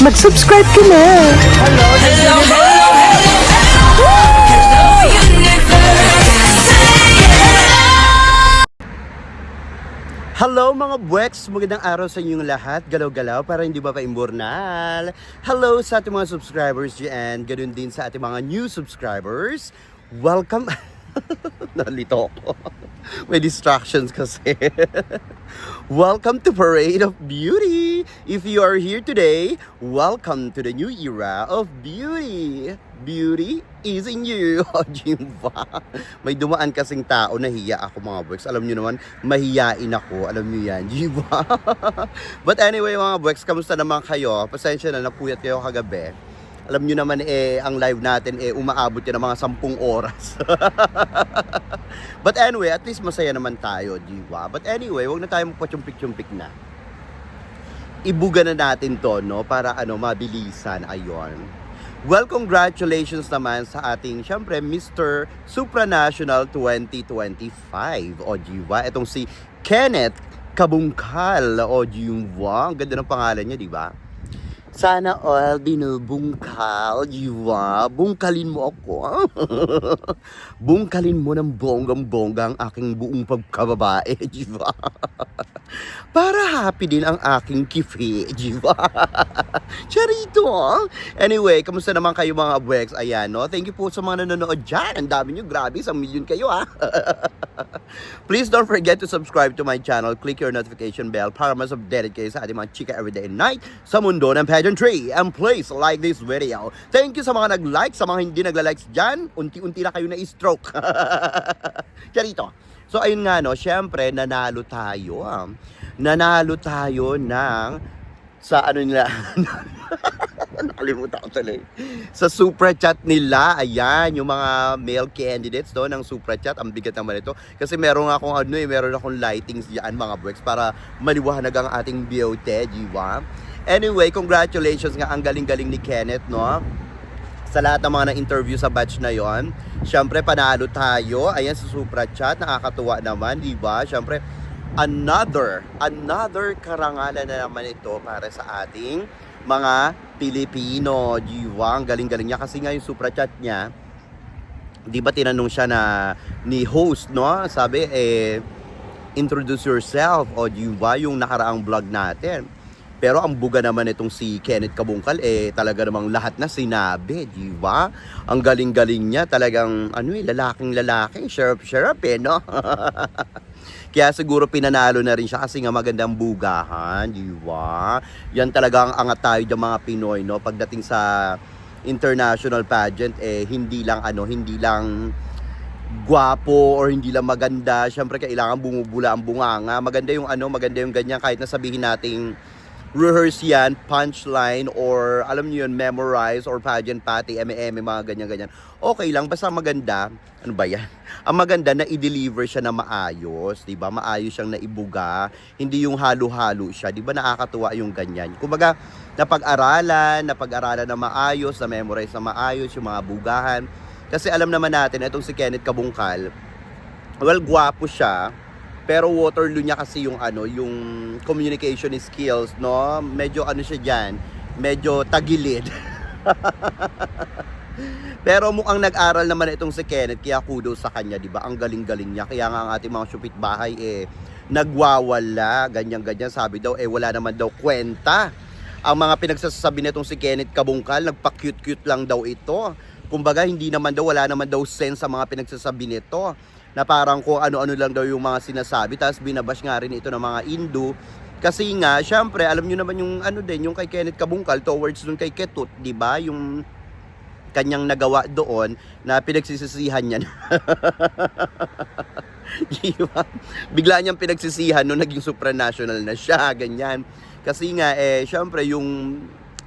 mag-subscribe ka na. Hello, hello, hello, hello, universe. Hello mga buweks! Magandang araw sa inyong lahat. Galaw-galaw para hindi ba pa-imburnal. Hello sa ating mga subscribers dyan. Ganun din sa ating mga new subscribers. Welcome! Nalito ako. May distractions kasi. Welcome to Parade of Beauty! If you are here today, welcome to the new era of beauty. Beauty is in you. O, Jimba. May dumaan kasing tao, nahiya ako mga buweks. Alam nyo naman, mahiyain ako. Alam nyo yan, Jimba. But anyway mga buweks, kamusta naman kayo? Pasensya na, napuyat kayo kagabi. Alam nyo naman ang live natin umaabot yan ng mga 10 oras. But anyway, at least masaya naman tayo, diba? But anyway, wag na tayo magpa-chumpik-chumpik na. Ibuga na natin to, no? Para mabilisan, ayon. Well, congratulations naman sa ating, syempre, Mr. Supranational 2025. O, diba? Itong si Kenneth Kabungkal. O, diba? Ang ganda ng pangalan niya, diba? Sana all binubungkal, diba? Bungkalin mo ako. Bungkalin mo ng bonggang-bongga ang aking buong pagkababae, diba? Para happy din ang aking kifi, diba? Charito. Anyway, kamusta naman kayo mga buweks? Ayan, no? Thank you po sa mga nanonood dyan. Ang dami nyo, grabe, 1 million kayo, ha? Please don't forget to subscribe to my channel. Click your notification bell para mas updated kayo sa ating mga chika everyday and night sa mundo ng pageantry. And please like this video. Thank you sa mga nag-like, sa mga hindi nagla-likes dyan. Unti-unti na kayo na-stroke. Charito. So ayun nga, no, syempre nanalo tayo. Nanalo tayo ng sa ano nila. Nakalimutan ko tuloy. Sa super chat nila, ayan, yung mga male candidates do ng super chat, ang bigat naman ito. Kasi meron akong meron akong lightings diyan mga bricks para maliwanag ang ating beauty, diba? Anyway, congratulations nga, ang galing-galing ni Kenneth, no? Sa lahat ng mga na-interview sa batch na yon. Siyempre, panalo tayo. Ayan, sa super chat, nakakatuwa naman, diba? Siyempre, another karangalan na naman ito para sa ating mga Pilipino. Diba? Ang galing-galing niya kasi nga yung super chat niya, di ba tinanong siya ni host, no? Sabi, introduce yourself. O diba yung nakaraang vlog natin. Pero ang buga naman itong si Kenneth Kabungkal, talaga namang lahat na sinabi, di ba? Ang galing-galing niya, talagang, lalaking-lalaki, syrup, no? Kaya siguro pinanalo na rin siya kasi nga magandang bugahan, di ba? Yan talaga ang angat tayo ng mga Pinoy, no? Pagdating sa international pageant, hindi lang gwapo or hindi lang maganda. Syempre, kailangan bumubula ang bunganga. Maganda yung ganyan, kahit na sabihin nating rehearse yan, punchline, or alam niyo yun, memorize, or pageant pati, mga ganyan-ganyan. Okay lang, basta maganda. Ano ba yan? Ang maganda na i-deliver siya na maayos, di ba? Maayos siyang naibuga, hindi yung halo-halo siya, di ba? Nakakatuwa yung ganyan. Kumbaga, napag-aralan na maayos, na memorize na maayos, yung mga bugahan. Kasi alam naman natin, itong si Kenneth Kabungkal, well, gwapo siya, pero Waterloo niya kasi yung yung communication skills, no? Medyo siya diyan, medyo tagilid. Pero mukhang nag-aral naman itong si Kenneth, kaya kudos sa kanya, 'di ba? Ang galing-galing niya. Kaya nga ang ating mga supit bahay nagwawala, ganyan-ganyan, sabi daw wala naman daw kwenta. Ang mga pinagsasabi nitong si Kenneth Kabungkal, nagpa-cute-cute lang daw ito. Kumbaga wala naman daw sense sa mga pinagsasabi nito, na parang kung ano-ano lang daw yung mga sinasabi, tapos binabash nga rin ito ng mga Indo. Kasi nga, syempre, alam nyo naman yung yung kay Kenneth Kabungkal towards dun kay Ketut, di ba? Yung kanyang nagawa doon na pinagsisisihan niya. Diba? Bigla niyang pinagsisihan nung naging supranational na siya, ganyan. Kasi nga, syempre, yung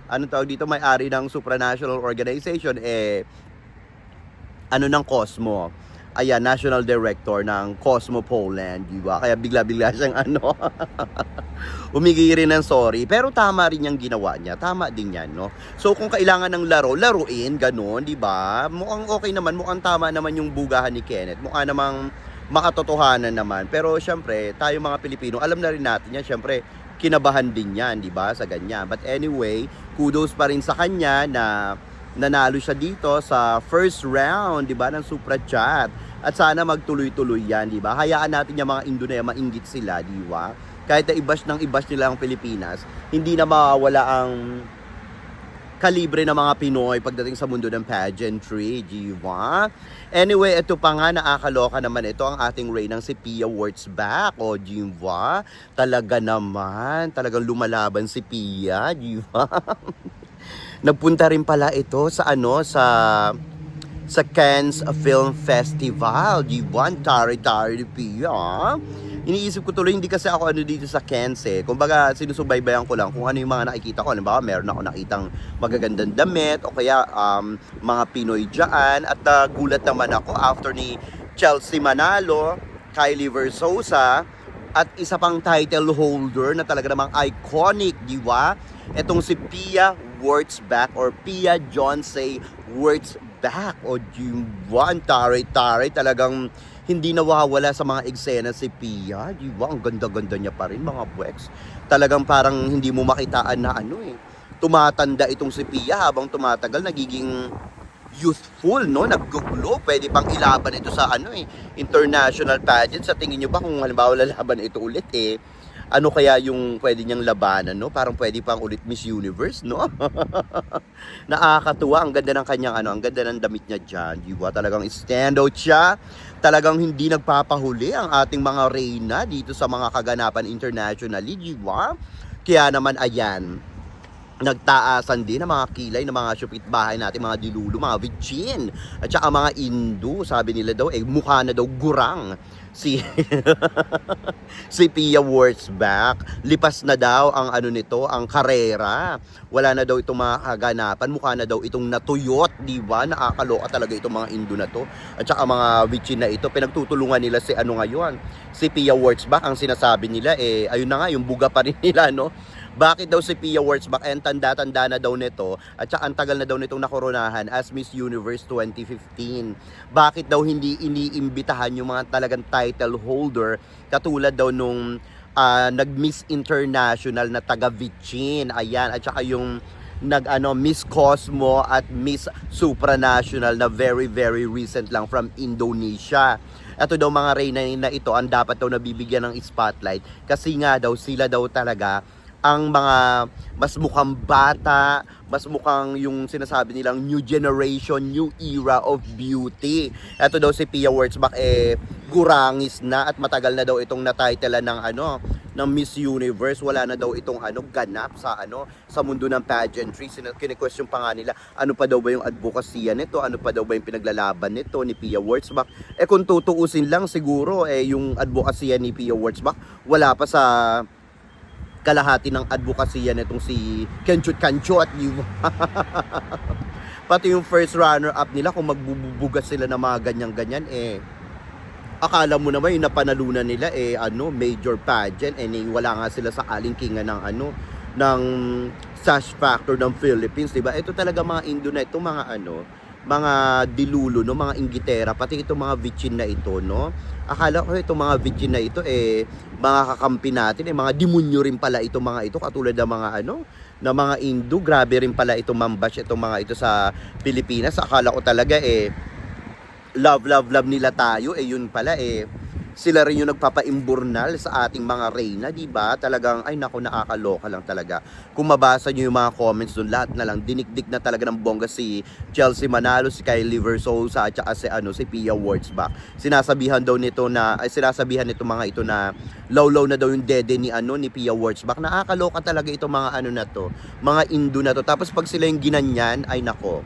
tawag dito, may-ari ng supranational organization, ng Cosmo. Ayan, National Director ng Cosmo Poland, di ba? Kaya bigla-bigla siyang humingi rin ng sorry. Pero tama rin yung ginawa niya. Tama din yan, no? So, kung kailangan ng laruin, ganun, di ba? Mukhang okay naman, mukhang tama naman yung bugahan ni Kenneth. Mukha namang makatotohanan naman. Pero, syempre, tayo mga Pilipino, alam na rin natin yan. Syempre, kinabahan din yan, di ba, sa ganyan. But anyway, kudos pa rin sa kanya na nanalo siya dito sa first round, di ba, ng Supra Chat. At sana magtuloy-tuloy yan, di ba? Hayaan natin yung mga Indonesia, mainggit sila, di ba? Kahit na ibash nila ang Pilipinas, hindi na mawawala ang kalibre ng mga Pinoy pagdating sa mundo ng pageantry, di ba? Anyway, ito pa nga, nakakaloka naman ito ang ating Reynang si Pia Wurtzbach, o di ba? Talaga naman, talagang lumalaban si Pia, di ba? Nagpunta rin pala ito sa sa Cannes Film Festival, di ba? Tari-tari ni Pia. Iniisip ko tuloy, hindi kasi ako dito sa Cannes eh. Kumbaga, sinusubaybayan ko lang kung ano yung mga nakikita ko. Halimbawa, meron ako nakitang magagandang damit o kaya mga Pinoy dyan. At gulat naman ako after ni Chelsea Manalo, Kylie Versosa, at isa pang title holder na talaga namang iconic, di ba? Etong si Pia Wurtzbach or Pia Johnsay Wurtzbach o Juan Tari-Tari, talagang hindi nawawala sa mga eksena si Pia, di ba? Ang ganda-ganda niya pa rin, mga bwex. Talagang parang hindi mo makitaan na tumatanda itong si Pia habang tumatagal, nagiging youthful, no? Nag-glow. Pwede pang ilaban ito sa international pageant. Sa tingin nyo ba kung halimbawa lalaban ito ulit ano kaya yung pwede niyang labanan, no? Parang pwede pang ulit Miss Universe, no? Nakakatuwa. Ang ganda ng kanyang ang ganda ng damit niya dyan. Diba? Talagang standout siya. Talagang hindi nagpapahuli ang ating mga reyna dito sa mga kaganapan internationally, diba? Kaya naman, ayan, nagtaasan din ang mga kilay ng mga syupit bahay natin, mga dilulu, mga vichin, at saka mga Indo. Sabi nila daw, mukha na daw gurang si si Pia Wurtzbach. Lipas na daw ang nito, ang karera. Wala na daw itong mga kaganapan. Mukha na daw itong natuyot, di ba? Nakakaloka talaga itong mga Indo na to. At saka mga vichin na ito, pinagtutulungan nila si ngayon, si Pia Wurtzbach. Ang sinasabi nila ayun na nga, yung buga pa rin nila, no? Bakit daw si Pia Wurtzbach ang tanda-tanda na daw nito at saka ang tagal na daw nitong nakoronahan as Miss Universe 2015? Bakit daw hindi iniimbitahan yung mga talagang title holder katulad daw nung nag-Miss International na taga-Vichin, ayan, at saka yung Miss Cosmo at Miss Supranational na very very recent lang from Indonesia. Ito daw mga reyna na ito ang dapat daw nabibigyan ng spotlight kasi nga daw sila daw talaga ang mga mas mukhang bata, mas mukhang yung sinasabi nilang new generation, new era of beauty. Ito daw si Pia Wurtzbach gurangis na at matagal na daw itong natitlean ng Miss Universe. Wala na daw itong ganap sa sa mundo ng pageantry. Kine-question pa nga nila, ano pa daw ba yung advocacy nito? Ano pa daw ba yung pinaglalaban nito ni Pia Wurtzbach? Kung tutuusin lang siguro yung advocacy ni Pia Wurtzbach, wala pa sa kalahati ng advokasya nitong si Kenchut, pati yung first runner-up nila, kung magbubugas sila ng mga ganyan-ganyan, akala mo naman yung napanalunan nila, major pageant, wala nga sila sa alingkingan ng ng sash factor ng Philippines, diba? Ito talaga mga Indo na ito, mga dilulo, no, mga inggitera, pati itong mga vichin na ito, no. Akala ko itong mga vichin na ito mga kakampi natin, mga demonyo rin pala itong mga ito, katulad ng mga na mga Indo. Grabe rin pala itong mambash itong mga ito sa Pilipinas. Akala ko talaga love nila tayo, yun pala sila rin yung nagpapaimburnal sa ating mga reyna, di ba? Talagang, ay naku, nakakaloka lang talaga. Kung mabasa nyo yung mga comments doon, lahat na lang, dinikdik na talaga ng bongga si Chelsea Manalo, si Kylie Versosa, at saka si Pia Wurtzbach. Sinasabihan nito mga ito na law na daw yung dede ni Pia Wurtzbach. Nakakaloka talaga itong mga na to, mga Indo na to. Tapos pag sila yung ginanyan, ay nako,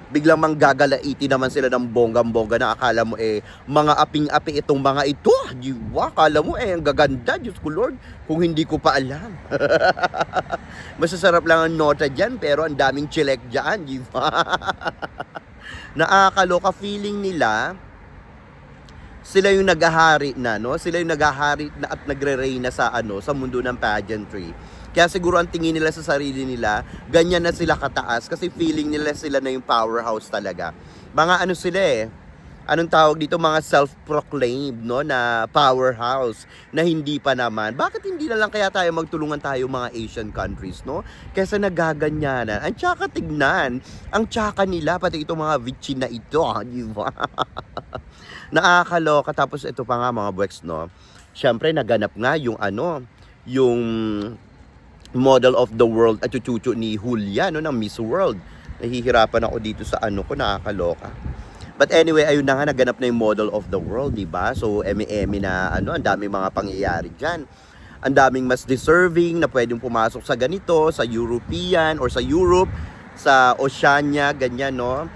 biglang manggagalaiti naman sila ng bonggang-bongga na akala mo mga aping-api itong mga ito. Diba? Akala mo ang gaganda. Diyos ko Lord, kung hindi ko pa alam. Masasarap lang ang nota dyan, pero ang daming chilek dyan. Diba? Nakakaloka, feeling nila sila yung naghahari na, no? Sila yung naghahari na at nagre-reyna sa sa mundo ng pageantry. Kaya siguro ang tingin nila sa sarili nila, ganyan na sila kataas kasi feeling nila sila na yung powerhouse talaga. Mga sila anong tawag dito, mga self-proclaimed, no, na powerhouse, na hindi pa naman. Bakit hindi na lang kaya tayo magtulungan tayo mga Asian countries, no? Kesa nagaganyanan. Ang tsaka tignan, ang tsaka nila, pati itong mga vichin na ito, di ba? Nakakaloka. Tapos ito pa nga mga buweks, no? Siyempre, naganap nga yung ano, yung model of the world at chuchucho ni Julia, no, ng Miss World. Nahihirapan ako dito sa ano ko, nakakaloka. But anyway, ayun na nga, naganap na yung model of the world, di ba? So, eme-eme na, ano, ang daming mga pangyayari dyan. Ang daming mas deserving na pwedeng pumasok sa ganito, sa European or sa Europe, sa Oceania, ganyan, no?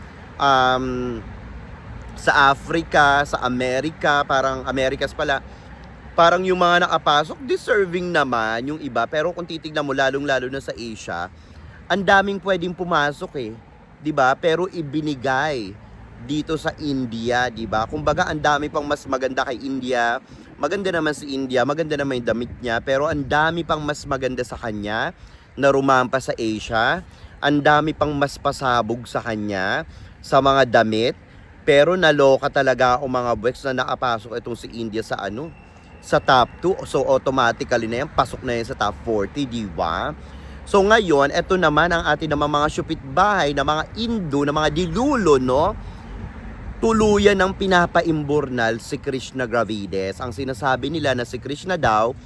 Sa Africa, sa America, parang Americas pala, parang yung mga nakapasok, deserving naman yung iba. Pero kung titignan mo, lalong-lalo na sa Asia, ang daming pwedeng pumasok eh. 'Di ba? Pero ibinigay dito sa India, 'di ba? Kumbaga ang dami pang mas maganda kay India. Maganda naman si India, maganda naman yung damit niya, pero ang dami pang mas maganda sa kanya na rumampa sa Asia. Ang dami pang mas pasabog sa kanya sa mga damit. Pero naloka talaga ang mga buweks na nakapasok itong si India sa ano, sa top 2. So automatically na yan, pasok na yan sa top 40, di ba? So ngayon, eto naman ang ating naman mga syupit-bahay na mga Indo, na mga dilulo, no? Tuluyan ng pinapaimburnal si Krishna Gravides. Ang sinasabi nila na si Krishna daw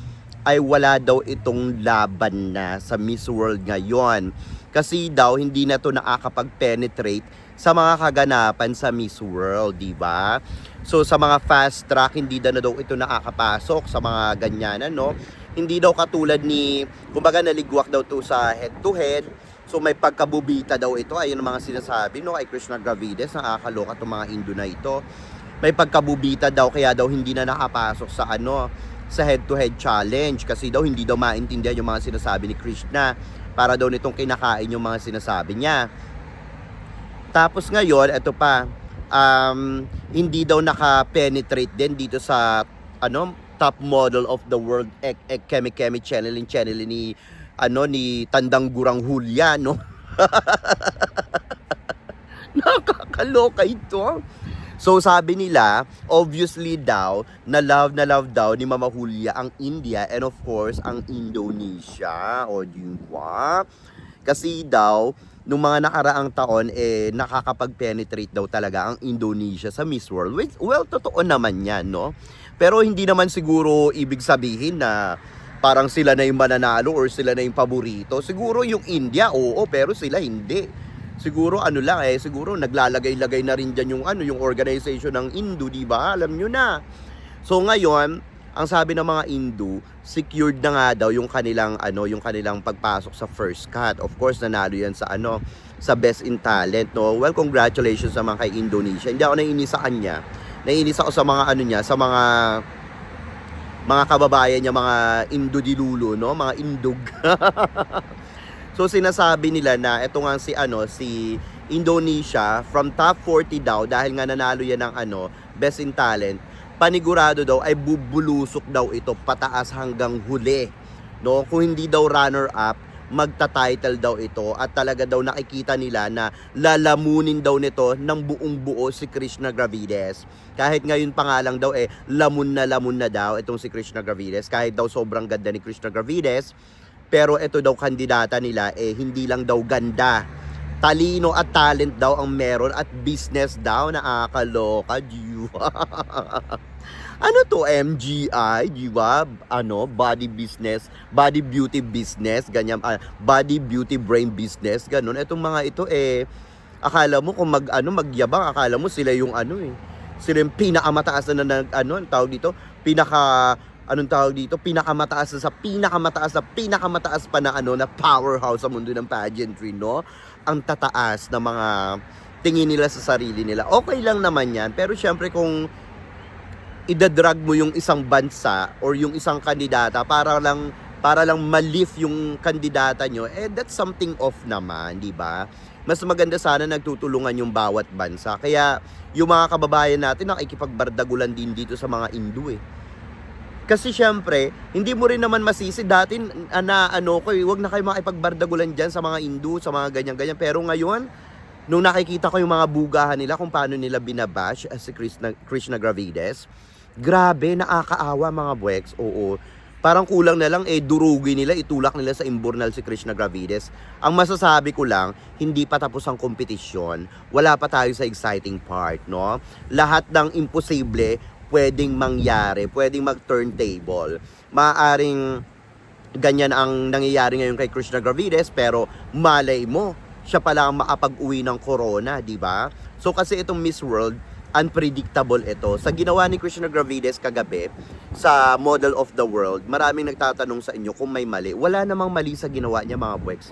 ay wala daw itong laban na sa Miss World ngayon. Kasi daw hindi na to nakakapag-penetrate sa mga kaganapan sa Miss World, di ba? So sa mga fast track, hindi na daw ito nakakapasok sa mga ganyanan, no? Hindi daw katulad ni, kumbaga naligwak daw to sa head-to-head. So may pagkabubita daw ito, ayun ang mga sinasabi, no, kay Krishna Gravides, nakakaloka itong mga Indo na ito. May pagkabubita daw, kaya daw hindi na nakapasok sa ano, sa head-to-head challenge. Kasi daw hindi daw maintindihan yung mga sinasabi ni Krishna. Para daw nitong kinakain yung mga sinasabi niya. Tapos ngayon, ito pa, hindi daw naka-penetrate din dito sa ano, top model of the world, Kemi channel ni ano, ni Tandang Gurang Julia, no? Nakakaloka ito. So sabi nila, obviously daw, na love daw ni Mama Julia ang India and of course ang Indonesia. O di ba? Kasi daw, nung mga nakaraang taon, nakakapag-penetrate daw talaga ang Indonesia sa Miss World. Well, totoo naman yan, no? Pero hindi naman siguro ibig sabihin na parang sila na yung mananalo or sila na yung paborito. Siguro yung India, oo, pero sila hindi. Siguro ano lang siguro naglalagay-lagay na rin diyan yung ano, yung organization ng Indo, di ba? Alam nyo na. So ngayon, ang sabi ng mga Indo, secured na nga daw yung kanilang ano, yung kanilang pagpasok sa first cut. Of course, nanalo yan sa ano, sa Best in Talent, no. Well, congratulations naman kay Indonesia. Hindi ako naiinis sa kanya. Naiinis ako sa mga ano niya, sa mga kababayan niya, mga Indo-dilulo, no? Mga Indog. So sinasabi nila na ito nga si Indonesia from top 40 daw, dahil nga nanalo yan ng ano, Best in Talent, panigurado daw ay bubulusok daw ito pataas hanggang huli, no? Kung hindi daw runner up, magta-title daw ito, at talaga daw nakikita nila na lalamunin daw nito ng buong buo si Krishna Gravides. Kahit ngayon pa nga lang daw lamon na daw itong si Krishna Gravides, kahit daw sobrang ganda ni Krishna Gravides. Pero ito daw kandidata nila hindi lang daw ganda, talino at talent daw ang meron, at business daw. Nakakaloka, diba? Ano to, MGI, diba? Ano, body business, body beauty business, ganyan, body beauty brain business, ganun. Itong mga ito akala mo kung magyabang, akala mo sila yung ano sila yung pinakamataas na anong tawag dito, pinakamataas pa na na powerhouse sa mundo ng pageantry, no? Ang tataas na mga tingin nila sa sarili nila. Okay lang naman yan, pero syempre kung idadrag mo yung isang bansa or yung isang kandidata para lang ma-lift yung kandidata nyo, that's something off naman, di ba? Mas maganda sana nagtutulungan yung bawat bansa. Kaya yung mga kababayan natin nakikipagbardagulan din dito sa mga Indo Kasi syempre, hindi mo rin naman masisi dati wag na kayo makipagbardagulan dyan sa mga Indo, sa mga ganyan-ganyan. Pero ngayon, nung nakikita ko yung mga bugahan nila kung paano nila binabash si Krishna Gravides, grabe, nakakaawa mga buweks, oo. Parang kulang na lang, durugi nila, itulak nila sa imburnal si Krishna Gravides. Ang masasabi ko lang, hindi pa tapos ang kompetisyon. Wala pa tayo sa exciting part, no? Lahat ng imposible, pwedeng mangyari, pwedeng mag-turntable. Maaring ganyan ang nangyayari ngayon kay Krishna Gravides, pero malay mo, siya pala ang makapag-uwi ng corona, di ba? So kasi itong Miss World, unpredictable ito. Sa ginawa ni Krishna Gravides kagabi, sa Model of the World, maraming nagtatanong sa inyo kung may mali. Wala namang mali sa ginawa niya mga buweks.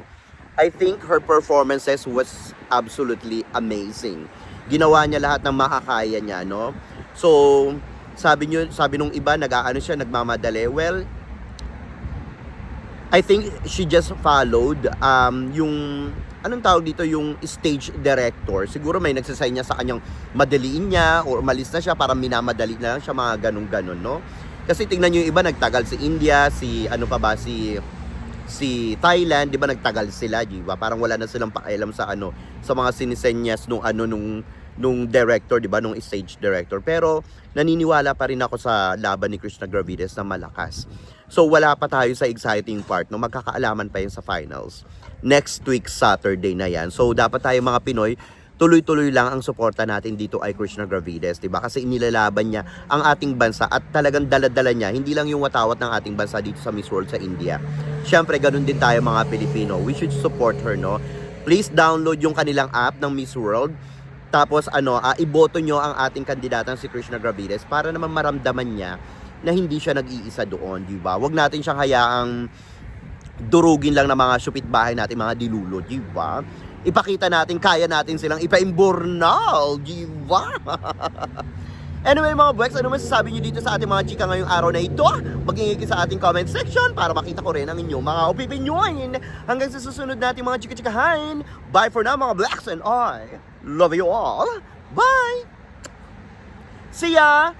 I think her performances was absolutely amazing. Ginawa niya lahat ng makakaya niya, no? So, sabi nung iba, nagmamadali. Well, I think she just followed yung anong tawag dito, yung stage director. Siguro may nagsasay niya sa kanyang madaliin niya or umalis na siya para minamadali na lang siya, mga ganun-ganon, no? Kasi tingnan niyo yung iba, nagtagal si India, si Thailand, di ba nagtagal sila, di ba? Parang wala na silang pakialam sa sa mga sinisenyas nung director, di ba, nung stage director. Pero naniniwala pa rin ako sa laban ni Krishna Gravides na malakas. So wala pa tayo sa exciting part, no? Magkakaalaman pa yun sa finals. Next week Saturday na yan. So dapat tayo mga Pinoy, tuloy-tuloy lang ang suporta natin dito ay Krishna Gravides, 'di ba? Kasi inilalaban niya ang ating bansa at talagang dala-dala niya, hindi lang yung watawat ng ating bansa dito sa Miss World sa India. Syempre, ganun din tayo mga Pilipino. We should support her, no? Please download yung kanilang app ng Miss World. Tapos iboto nyo ang ating kandidatang si Krishna Gravides para naman maramdaman niya na hindi siya nag-iisa doon, 'di ba? Huwag natin siyang hayaang durugin lang ng mga syupit bahay natin, mga dilulo, di ba? Ipakita natin, kaya natin silang ipaimburnal, di ba? Anyway mga buweks, ano masasabi nyo dito sa ating mga chika ngayong araw na ito? Mag-ingay sa ating comment section para makita ko rin ang inyong mga opinion. Hanggang sa susunod nating mga chika-chikahan. Bye for now mga buweks, and I love you all. Bye! See ya!